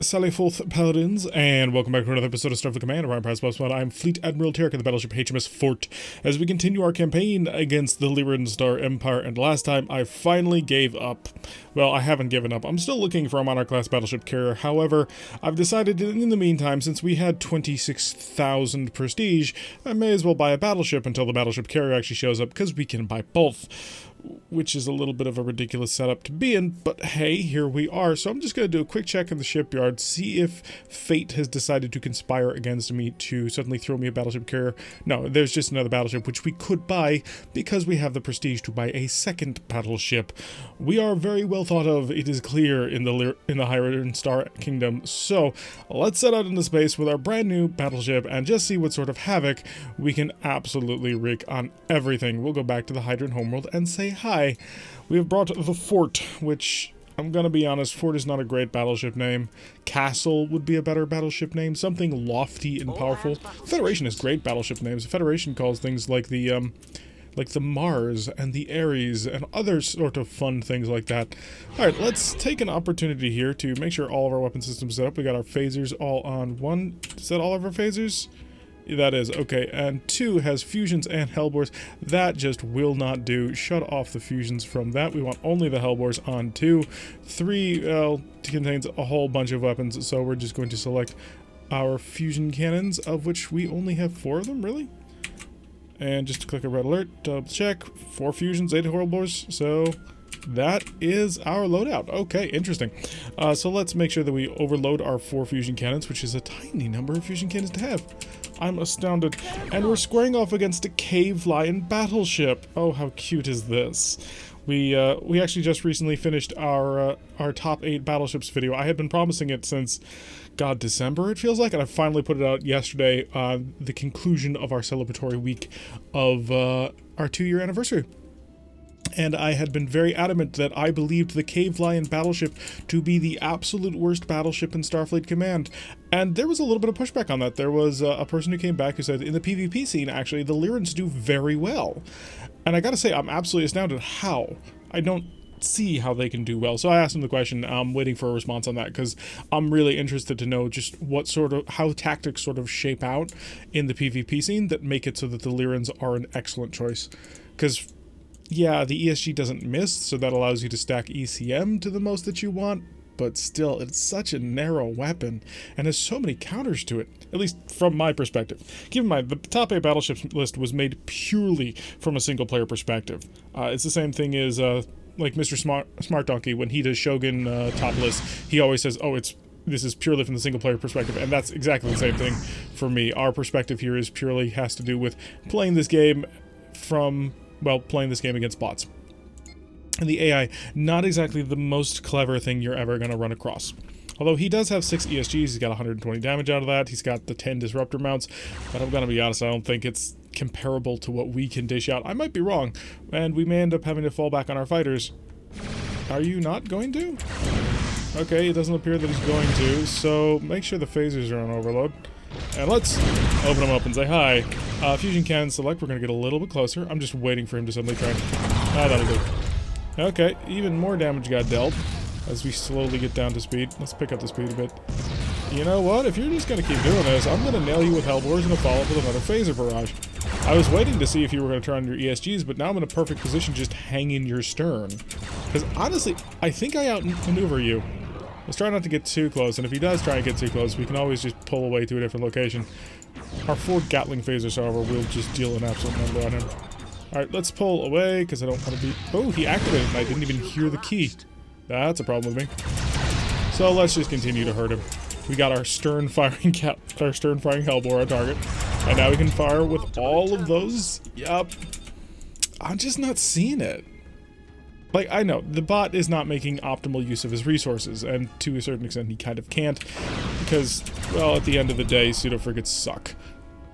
Sally Forth Paladins, and welcome back to another episode of Starfleet Command, Orion Pirates. I'm Fleet Admiral Tarek of the battleship HMS Fort, as we continue our campaign against the Lyran Star Empire, and last time I finally gave up. Well, I haven't given up. I'm still looking for a Monarch-class battleship carrier. However, I've decided in the meantime, since we had 26,000 prestige, I may as well buy a battleship until the battleship carrier actually shows up, because we can buy both. Which is a little bit of a ridiculous setup to be in, but hey, here we are. So I'm just going to do a quick check in the shipyard, see if fate has decided to conspire against me to suddenly throw me a battleship carrier. No, there's just another battleship, which we could buy because we have the prestige to buy a second battleship. We are very well thought of, it is clear, in the Lyran Star Kingdom. So let's set out into space with our brand new battleship and just see what sort of havoc we can absolutely wreak on everything. We'll go back to the Hydran homeworld and say hi. We have brought the Fort, which, I'm gonna be honest, Fort is not a great battleship name. Castle would be a better battleship name, something lofty and powerful. Federation has great battleship names. The Federation calls things like the Mars and the Ares and other sort of fun things like that. Alright, let's take an opportunity here to make sure all of our weapon systems set up. We got our phasers all on one. Is that all of our phasers? That is, okay, and 2 has fusions and hellbores. That just will not do. Shut off the fusions from that. We want only the hellbores on 2. 3, well, contains a whole bunch of weapons, so we're just going to select our fusion cannons, of which we only have 4 of them, really? And just click a red alert, double check, 4 fusions, 8 hellbores, so that is our loadout. Okay, interesting. So let's make sure that we overload our 4 fusion cannons, which is a tiny number of fusion cannons to have. I'm astounded. And we're squaring off against a cave lion battleship. Oh, how cute is this? We actually just recently finished our top 8 battleships video. I had been promising it since, God, December it feels like, and I finally put it out yesterday, the conclusion of our celebratory week of our 2-year anniversary. And I had been very adamant that I believed the Cave Lion battleship to be the absolute worst battleship in Starfleet Command. And there was a little bit of pushback on that. There was a person who came back who said, in the PvP scene, actually, the Lyrans do very well. And I gotta say, I'm absolutely astounded how. I don't see how they can do well. So I asked him the question. I'm waiting for a response on that, because I'm really interested to know just what sort of, how tactics sort of shape out in the PvP scene that make it so that the Lyrans are an excellent choice. Because yeah, the ESG doesn't miss, so that allows you to stack ECM to the most that you want, but still, it's such a narrow weapon, and has so many counters to it, at least from my perspective. Keep in mind, the top 8 battleships list was made purely from a single-player perspective. It's the same thing as, like Mr. Smart Donkey, when he does Shogun top list, he always says, oh, this is purely from the single-player perspective, and that's exactly the same thing for me. Our perspective here is purely has to do with playing this game from, well, playing this game against bots. And the AI, not exactly the most clever thing you're ever going to run across. Although he does have 6 ESGs, he's got 120 damage out of that, he's got the 10 disruptor mounts, but I'm going to be honest, I don't think it's comparable to what we can dish out. I might be wrong, and we may end up having to fall back on our fighters. Are you not going to? Okay, it doesn't appear that he's going to, so make sure the phasers are on overload. And let's open them up and say hi. Fusion cannon select, we're going to get a little bit closer. I'm just waiting for him to suddenly try. That'll do. Okay, even more damage got dealt as we slowly get down to speed. Let's pick up the speed a bit. You know what? If you're just going to keep doing this, I'm going to nail you with hellbores and a follow-up with another phaser barrage. I was waiting to see if you were going to turn on your ESGs, but now I'm in a perfect position just hanging your stern. Because honestly, I think I outmaneuver you. Let's try not to get too close, and if he does try and get too close, we can always just pull away to a different location. Our 4 Gatling phasers, however, will just deal an absolute number on him. Alright, let's pull away, because I don't want to be... Oh, he activated, and I didn't even hear the key. That's a problem with me. So let's just continue to hurt him. We got our stern-firing hellbore on target, and now we can fire with all of those. Yup. I'm just not seeing it. Like, I know, the bot is not making optimal use of his resources, and to a certain extent he kind of can't, because, well, at the end of the day, pseudo-frigates suck.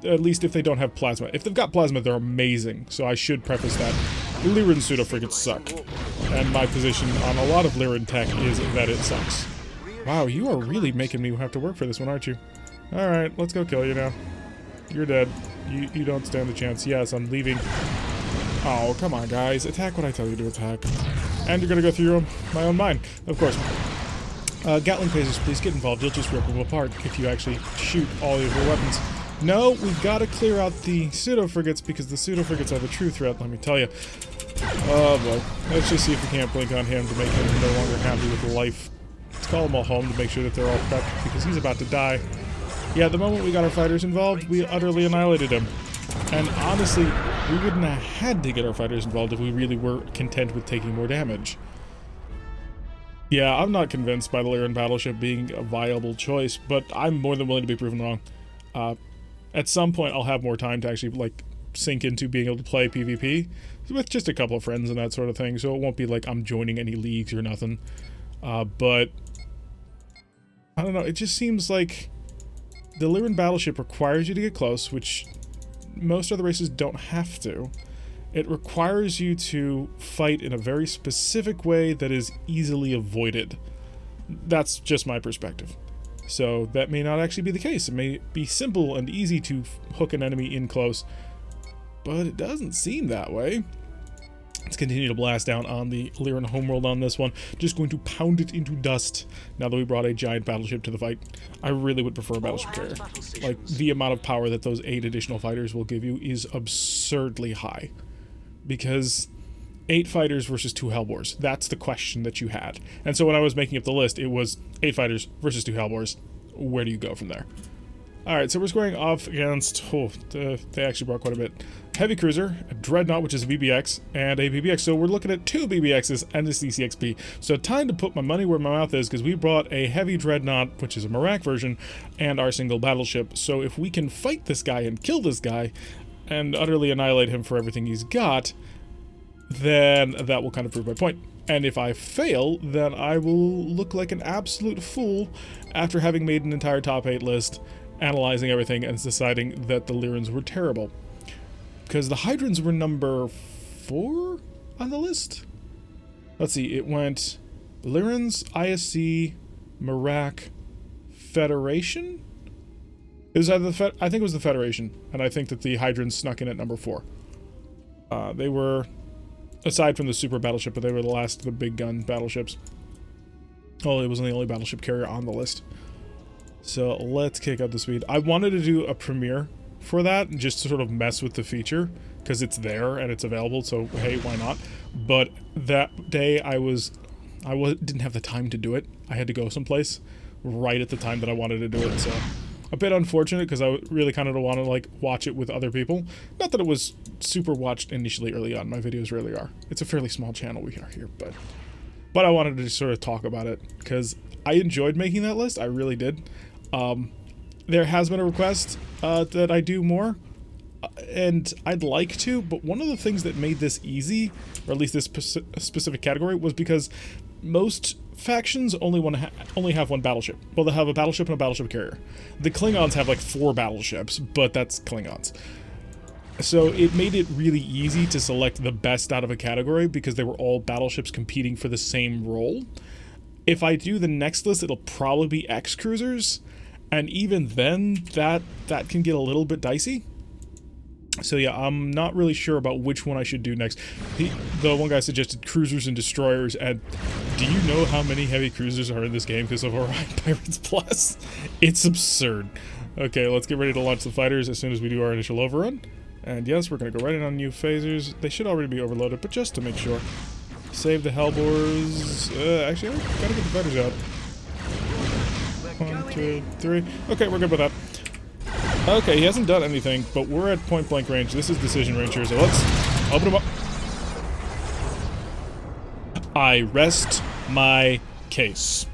At least if they don't have plasma. If they've got plasma, they're amazing, so I should preface that. Lyran pseudo-frigates suck, and my position on a lot of Lyran tech is that it sucks. Wow, you are really making me have to work for this one, aren't you? Alright, let's go kill you now. You're dead. You don't stand a chance. Yes, I'm leaving. Oh, come on, guys. Attack what I tell you to attack. And you're gonna go through my own mine, of course. Gatling phasers, please get involved. You'll just rip them apart if you actually shoot all of your weapons. No, we've got to clear out the pseudo-frigates because the pseudo-frigates are the true threat, let me tell you. Oh boy. Let's just see if we can't blink on him to make him no longer happy with life. Let's call them all home to make sure that they're all prepped because he's about to die. Yeah, the moment we got our fighters involved, we utterly annihilated him. And honestly, we wouldn't have had to get our fighters involved if we really were content with taking more damage. Yeah, I'm not convinced by the Lyran battleship being a viable choice, but I'm more than willing to be proven wrong. At some point, I'll have more time to actually, like, sink into being able to play PvP with just a couple of friends and that sort of thing, so it won't be like I'm joining any leagues or nothing. But I don't know, it just seems like the Lyran battleship requires you to get close, which most other races don't have to. It requires you to fight in a very specific way that is easily avoided. That's just my perspective. So that may not actually be the case. It may be simple and easy to hook an enemy in close, but it doesn't seem that way. Let's continue to blast down on the Lyran homeworld on this one. Just going to pound it into dust now that we brought a giant battleship to the fight. I really would prefer a battleship carrier. Like, the amount of power that those 8 additional fighters will give you is absurdly high. Because 8 fighters versus 2 Hellbores. That's the question that you had. And so when I was making up the list, it was 8 fighters versus 2 Hellbores. Where do you go from there? Alright, so we're squaring off against... Oh, they actually brought quite a bit. Heavy cruiser, a dreadnought, which is a BBX, and a BBX. So we're looking at 2 BBXs and a CCXP. So time to put my money where my mouth is, because we brought a heavy dreadnought, which is a Marak version, and our single battleship. So if we can fight this guy and kill this guy, and utterly annihilate him for everything he's got, then that will kind of prove my point. And if I fail, then I will look like an absolute fool after having made an entire top 8 list, analyzing everything and deciding that the Lyrans were terrible. Because the Hydrans were number 4 on the list? Let's see, it went Lyrans, ISC, Marak, Federation? It was either I think it was the Federation, and I think that the Hydrans snuck in at number 4. They were, aside from the super battleship, but they were the last of the big gun battleships. Oh, it wasn't the only battleship carrier on the list. So let's kick up the speed. I wanted to do a premiere for that, just to sort of mess with the feature, because it's there and it's available, so hey, why not? But that day I didn't have the time to do it. I had to go someplace right at the time that I wanted to do it, so a bit unfortunate, because I really kind of want to, like, watch it with other people. Not that it was super watched initially early on. My videos rarely are. It's a fairly small channel we are here, but I wanted to just sort of talk about it, because I enjoyed making that list. I really did. There has been a request that I do more, and I'd like to, but one of the things that made this easy, or at least this specific category, was because most factions only have 1 battleship. Well, they have a battleship and a battleship carrier. The Klingons have like 4 battleships, but that's Klingons. So it made it really easy to select the best out of a category because they were all battleships competing for the same role. If I do the next list, it'll probably be X-Cruisers, and even then, that can get a little bit dicey. So yeah, I'm not really sure about which one I should do next. The one guy suggested cruisers and destroyers, and do you know how many heavy cruisers are in this game because of Orion Pirates Plus? It's absurd. Okay, let's get ready to launch the fighters as soon as we do our initial overrun. And yes, we're going to go right in on new phasers. They should already be overloaded, but just to make sure. Save the Hellbores. Actually, I gotta get the fighters out. 1, 2, 3. Okay, we're good with that. Okay, he hasn't done anything, but we're at point blank range. This is decision range here, so let's open him up. I rest my case.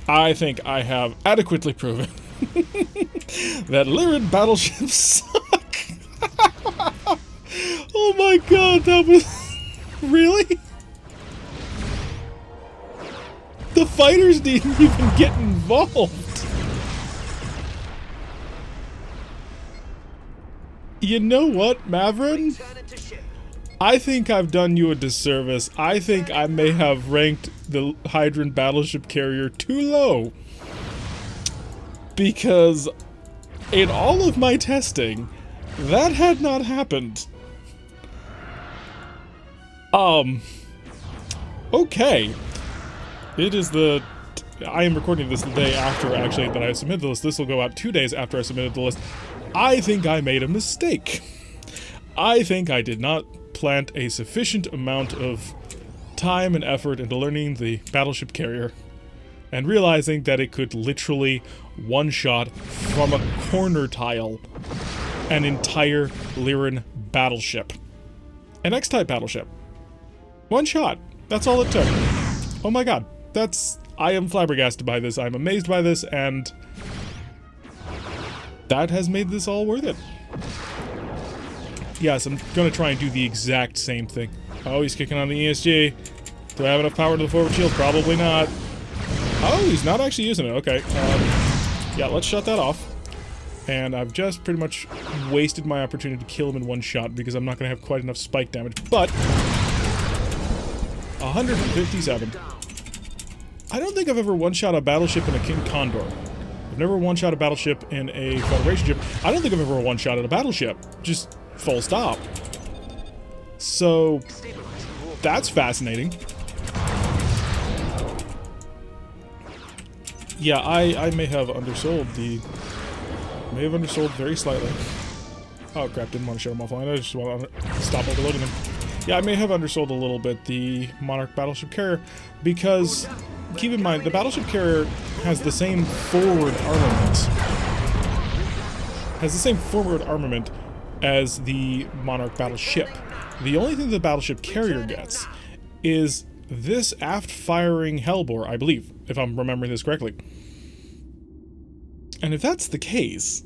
I think I have adequately proven that Lyran battleships suck. Oh my god, that was... Really? The fighters didn't even get involved. You know what, Mavrin? I think I've done you a disservice. I think I may have ranked the Hydran battleship carrier too low. Because in all of my testing, that had not happened. Okay. It is the... I am recording this the day after, actually, that I submitted the list. This will go out 2 days after I submitted the list. I think I made a mistake. I think I did not plant a sufficient amount of time and effort into learning the battleship carrier and realizing that it could literally one-shot from a corner tile an entire Lyran battleship. An X-type battleship. One shot. That's all it took. Oh my god. I am flabbergasted by this. I'm amazed by this, and that has made this all worth it. Yes, I'm gonna try and do the exact same thing. Oh, he's kicking on the ESG. Do I have enough power to the forward shield? Probably not. Oh, he's not actually using it. Okay. Yeah, let's shut that off. And I've just pretty much wasted my opportunity to kill him in one shot because I'm not going to have quite enough spike damage. But 157. I don't think I've ever one-shot a battleship in a King Condor. I've never one-shot a battleship in a Federation ship. I don't think I've ever one-shot at a battleship. Just full stop. So that's fascinating. Yeah, I may have undersold the... May have undersold very slightly. Oh crap, didn't want to show him offline. I just want to stop overloading him. Yeah, I may have undersold a little bit the Monarch battleship carrier because, keep in mind, the battleship carrier has the same forward armament as the Monarch battleship. The only thing the battleship carrier gets is this aft-firing hellbore, I believe, if I'm remembering this correctly. And if that's the case,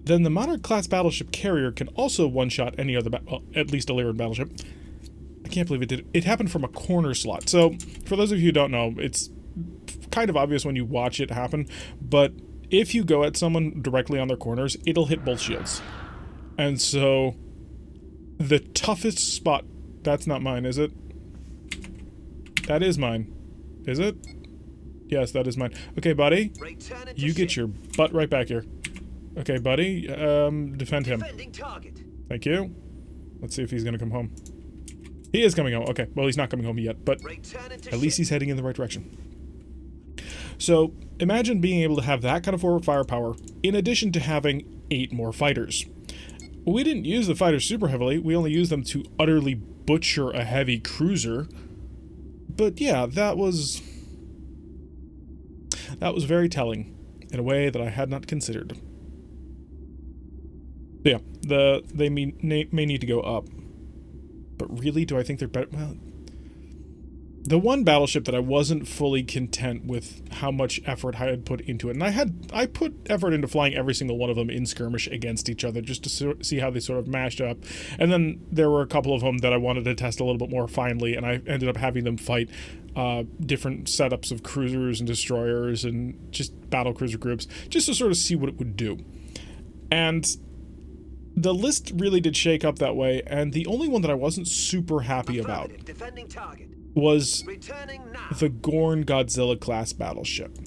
then the Monarch-class battleship carrier can also one-shot any other, well, at least a Lyran battleship. I can't believe it did. It happened from a corner slot. So, for those of you who don't know, it's kind of obvious when you watch it happen, but if you go at someone directly on their corners, it'll hit both shields. And so, the toughest spot... That's not mine, is it? That is mine. Is it? Yes, that is mine. Okay, buddy. You get your butt right back here. Okay, buddy. Defend him. Thank you. Let's see if he's gonna come home. He is coming home. Okay, well, he's not coming home yet, but at least he's heading in the right direction. So, imagine being able to have that kind of forward firepower, in addition to having 8 more fighters. We didn't use the fighters super heavily. We only used them to utterly butcher a heavy cruiser. But yeah, that was very telling in a way that I had not considered. So yeah, they may need to go up. But really, do I think they're better? Well, the one battleship that I wasn't fully content with how much effort I had put into it, and I put effort into flying every single one of them in skirmish against each other just to see how they sort of mashed up. And then there were a couple of them that I wanted to test a little bit more finely, and I ended up having them fight different setups of cruisers and destroyers and just battle cruiser groups, just to sort of see what it would do. And the list really did shake up that way, and the only one that I wasn't super happy about was the Gorn Godzilla-class battleship.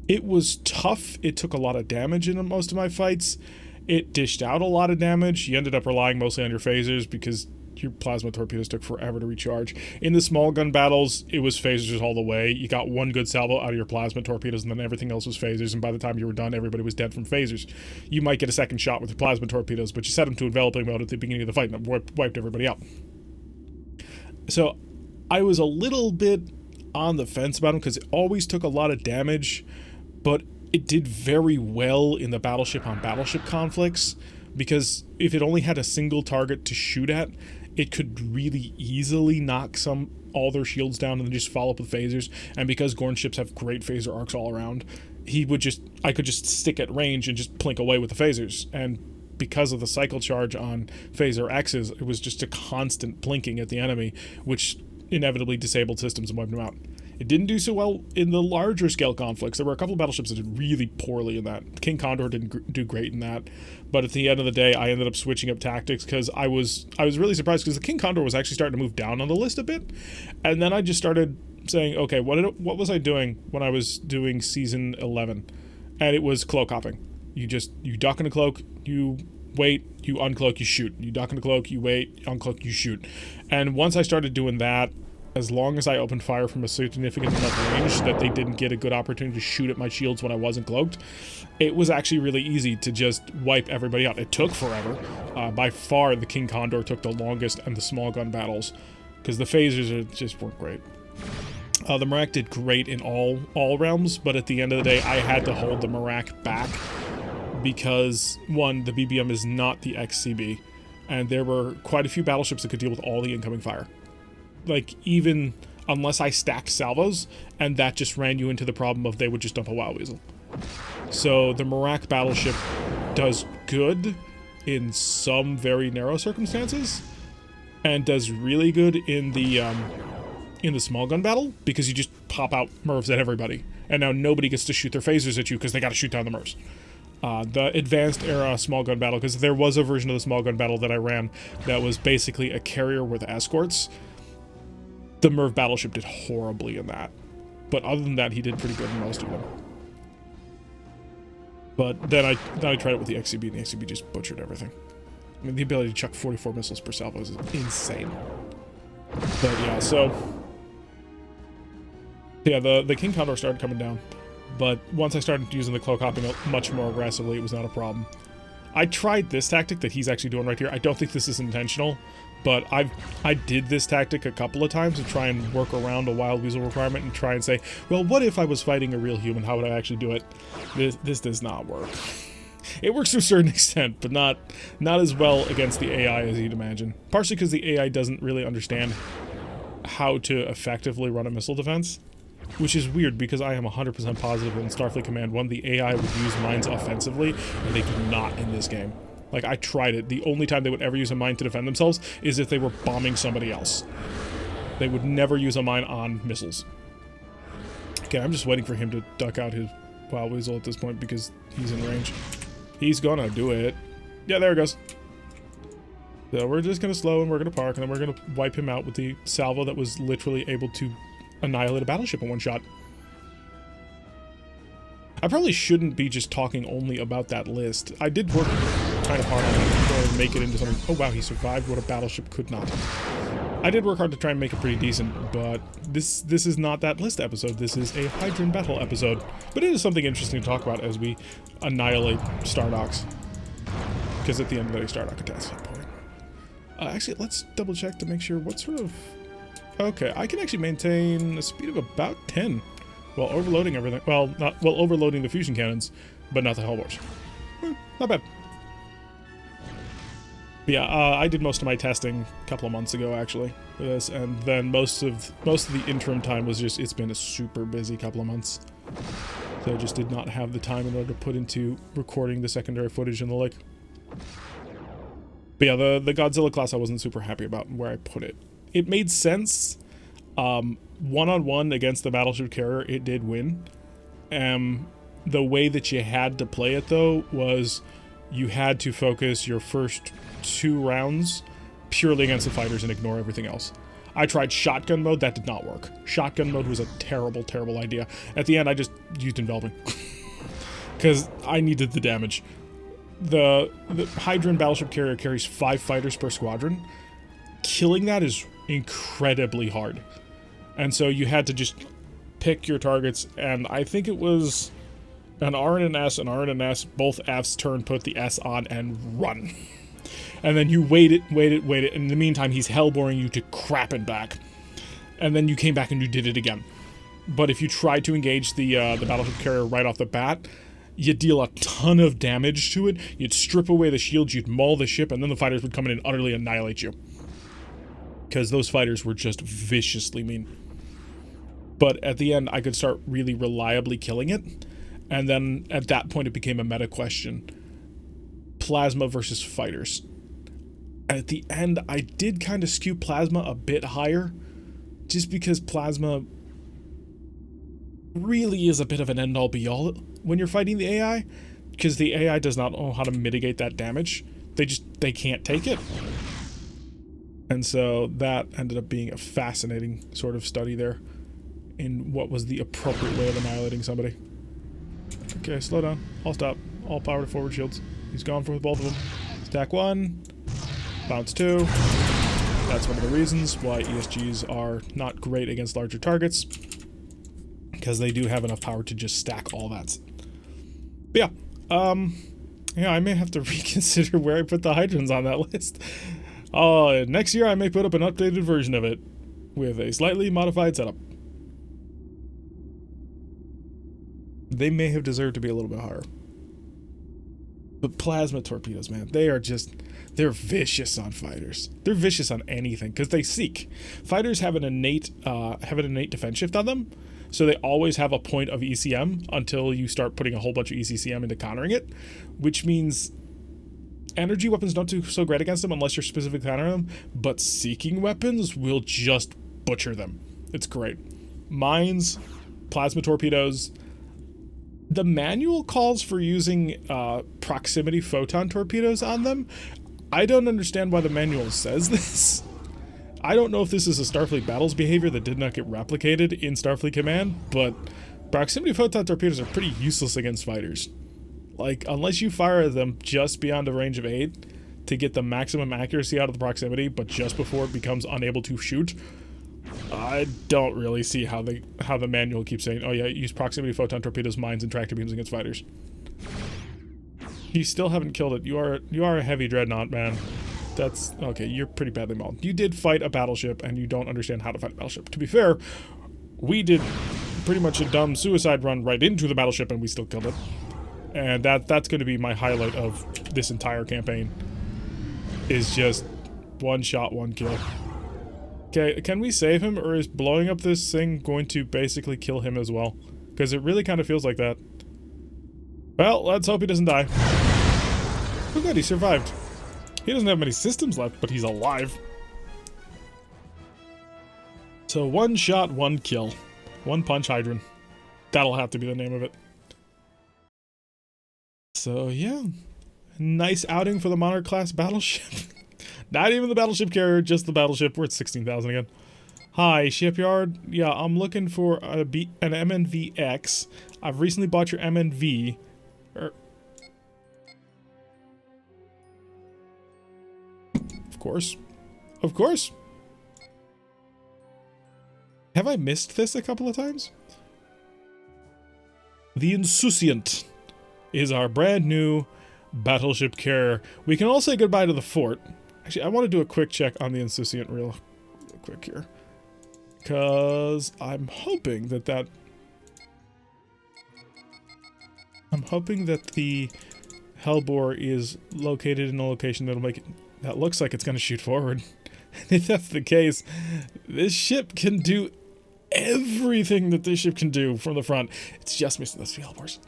It was tough. It took a lot of damage in most of my fights. It dished out a lot of damage. You ended up relying mostly on your phasers because your plasma torpedoes took forever to recharge. In the small gun battles, it was phasers all the way. You got one good salvo out of your plasma torpedoes, and then everything else was phasers, and by the time you were done, everybody was dead from phasers. You might get a second shot with your plasma torpedoes, but you set them to enveloping mode at the beginning of the fight, and that wiped everybody out. So I was a little bit on the fence about them, because it always took a lot of damage, but it did very well in the battleship-on-battleship conflicts, because if it only had a single target to shoot at, it could really easily knock all their shields down and then just follow up with phasers. And because Gorn ships have great phaser arcs all around, I could just stick at range and just plink away with the phasers. And because of the cycle charge on phaser X's, it was just a constant plinking at the enemy, which inevitably disabled systems and wiped them out. It didn't do so well in the larger scale conflicts. There were a couple of battleships that did really poorly in that. King Condor didn't do great in that, but at the end of the day, I ended up switching up tactics because I was really surprised because the King Condor was actually starting to move down on the list a bit, and then I just started saying, okay, what was I doing when I was doing season 11? And it was cloak hopping. You duck in a cloak, you wait, you uncloak, you shoot. You duck in a cloak, you wait, uncloak, you shoot. And once I started doing that, as long as I opened fire from a significant enough range that they didn't get a good opportunity to shoot at my shields when I wasn't cloaked, it was actually really easy to just wipe everybody out. It took forever. By far, the King Condor took the longest, and the small gun battles, because the phasers just weren't great. The Merak did great in all realms, but at the end of the day, I had to hold the Merak back because, one, the BBM is not the XCB, and there were quite a few battleships that could deal with all the incoming fire. Like, even unless I stacked salvos, and that just ran you into the problem of they would just dump a Wild Weasel. So the Merak battleship does good in some very narrow circumstances, and does really good in the small gun battle, because you just pop out MIRVs at everybody, and now nobody gets to shoot their phasers at you because they got to shoot down the MIRVs. The advanced era small gun battle, because there was a version of the small gun battle that I ran that was basically a carrier with escorts. The MIRV battleship did horribly in that, but other than that, he did pretty good in most of them. But then I tried it with the XCB, and the XCB just butchered everything. I mean, the ability to chuck 44 missiles per salvo is insane. But yeah, so yeah, the King Condor started coming down, but once I started using the cloak hopping much more aggressively, it was not a problem. I tried this tactic that he's actually doing right here. I don't think this is intentional, but I did this tactic a couple of times to try and work around a Wild Weasel requirement and try and say, well, what if I was fighting a real human? How would I actually do it? This does not work. It works to a certain extent, but not as well against the AI as you'd imagine. Partially because the AI doesn't really understand how to effectively run a missile defense, which is weird because I am 100% positive in Starfleet Command 1 the AI would use mines offensively, and they do not in this game. Like, I tried it. The only time they would ever use a mine to defend themselves is if they were bombing somebody else. They would never use a mine on missiles. Okay, I'm just waiting for him to duck out his Wild Weasel at this point because he's in range. He's gonna do it. Yeah, there it goes. So we're just gonna slow and we're gonna park, and then we're gonna wipe him out with the salvo that was literally able to annihilate a battleship in one shot. I probably shouldn't be just talking only about that list. I did work kind of hard on it to try and make it into something. Oh wow, he survived what a battleship could not. I did work hard to try and make it pretty decent, but this is not that list episode. This is a Hydran battle episode. But it is something interesting to talk about as we annihilate Stardocks. Because at the end of the day, Stardock attacks at that point. Actually, let's double check to make sure what sort of... Okay, I can actually maintain a speed of about 10 while overloading everything. Well, overloading the fusion cannons, but not the Hellbores. Not bad. Yeah, I did most of my testing a couple of months ago, actually, for this, and then most of the interim time was just, it's been a super busy couple of months. So I just did not have the time in order to put into recording the secondary footage and the like. But yeah, the Godzilla class I wasn't super happy about where I put it. It made sense. One-on-one against the battleship carrier, it did win. The way that you had to play it, though, was you had to focus your first 2 rounds purely against the fighters and ignore everything else. I tried shotgun mode, that did not work. Shotgun mode was a terrible, terrible idea. At the end, I just used enveloping. Because I needed the damage. The Hydran battleship carrier carries 5 fighters per squadron. Killing that is incredibly hard. And so you had to just pick your targets, and I think it was an R and an S, both F's turn, put the S on, and run. And then you waited, and in the meantime, he's hellboring you to crap and back. And then you came back and you did it again. But if you tried to engage the battleship carrier right off the bat, you'd deal a ton of damage to it, you'd strip away the shields, you'd maul the ship, and then the fighters would come in and utterly annihilate you. Because those fighters were just viciously mean. But at the end, I could start really reliably killing it, and then at that point it became a meta question. Plasma versus fighters. At the end, I did kind of skew Plasma a bit higher, just because Plasma really is a bit of an end-all be-all when you're fighting the AI, because the AI does not know how to mitigate that damage. They can't take it. And so that ended up being a fascinating sort of study there in what was the appropriate way of annihilating somebody. Okay, slow down. I'll stop. All power to forward shields. He's gone for both of them. Stack 1. Bounce 2. That's one of the reasons why ESGs are not great against larger targets, because they do have enough power to just stack all that. But yeah, I may have to reconsider where I put the Hydrans on that list. Next year I may put up an updated version of it with a slightly modified setup. They may have deserved to be a little bit higher. But plasma torpedoes, man, they're vicious on fighters. They're vicious on anything because they seek. Fighters have an innate defense shift on them, so they always have a point of ECM until you start putting a whole bunch of ECCM into countering it, which means energy weapons don't do so great against them unless you're specifically countering them, but seeking weapons will just butcher them. It's great. Mines, plasma torpedoes. The manual calls for using proximity photon torpedoes on them. I don't understand why the manual says this. I don't know if this is a Starfleet Battles behavior that did not get replicated in Starfleet Command, but proximity photon torpedoes are pretty useless against fighters. Like, unless you fire them just beyond a range of 8 to get the maximum accuracy out of the proximity, but just before it becomes unable to shoot, I don't really see how the manual keeps saying, oh yeah, use proximity photon torpedoes, mines, and tractor beams against fighters. You still haven't killed it. You are a heavy dreadnought, man. That's okay. You're pretty badly mauled. You did fight a battleship, and you don't understand how to fight a battleship. To be fair, we did pretty much a dumb suicide run right into the battleship, and we still killed it. And that's going to be my highlight of this entire campaign. Is just one shot, one kill. Okay, can we save him, or is blowing up this thing going to basically kill him as well? Because it really kind of feels like that. Well, let's hope he doesn't die. Oh good, he survived. He doesn't have many systems left, but he's alive. So one shot, one kill. One punch Hydran. That'll have to be the name of it. So yeah, nice outing for the Monarch class battleship. Not even the battleship carrier, just the battleship. We're at 16,000 again. Hi, shipyard. Yeah, I'm looking for an MNVX. I've recently bought your MNV. Of course. Of course. Have I missed this a couple of times? The Insouciant is our brand new battleship carrier. We can all say goodbye to the fort. Actually, I want to do a quick check on the Insouciant real quick here. Because I'm hoping that the Hellbore is located in a location that'll make it, that looks like it's going to shoot forward. And if that's the case, this ship can do everything that this ship can do from the front. It's just missing those two Hellbores.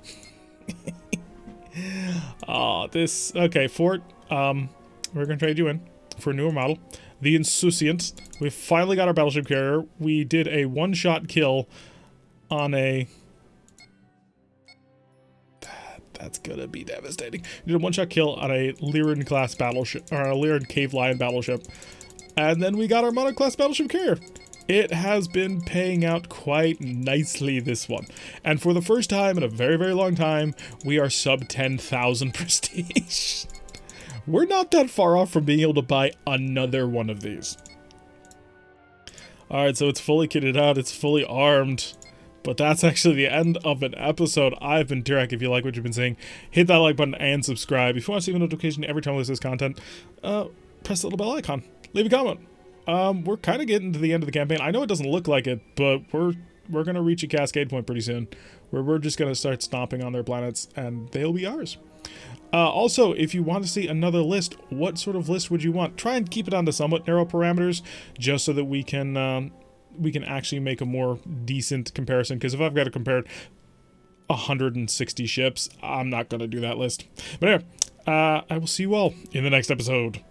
Okay, Fort, we're gonna trade you in for a newer model. The Insouciant. We finally got our battleship carrier. We did a one-shot kill on a... That's gonna be devastating. We did a one-shot kill on a Lyran class battleship, or a Lyran Cave Lion battleship. And then we got our Monarch class battleship carrier. It has been paying out quite nicely, this one. And for the first time in a very, very long time, we are sub 10,000 prestige. We're not that far off from being able to buy another one of these. Alright, so it's fully kitted out, it's fully armed. But that's actually the end of an episode. I've been Turek. If you like what you've been seeing, hit that like button and subscribe. If you want to see a notification every time I list this content, press the little bell icon. Leave a comment. We're kind of getting to the end of the campaign. I know it doesn't look like it, but we're going to reach a cascade point pretty soon, where we're just going to start stomping on their planets, and they'll be ours. Also, if you want to see another list, what sort of list would you want? Try and keep it on the somewhat narrow parameters, just so that we can actually make a more decent comparison, because if I've got to compare 160 ships, I'm not going to do that list. But anyway, I will see you all in the next episode.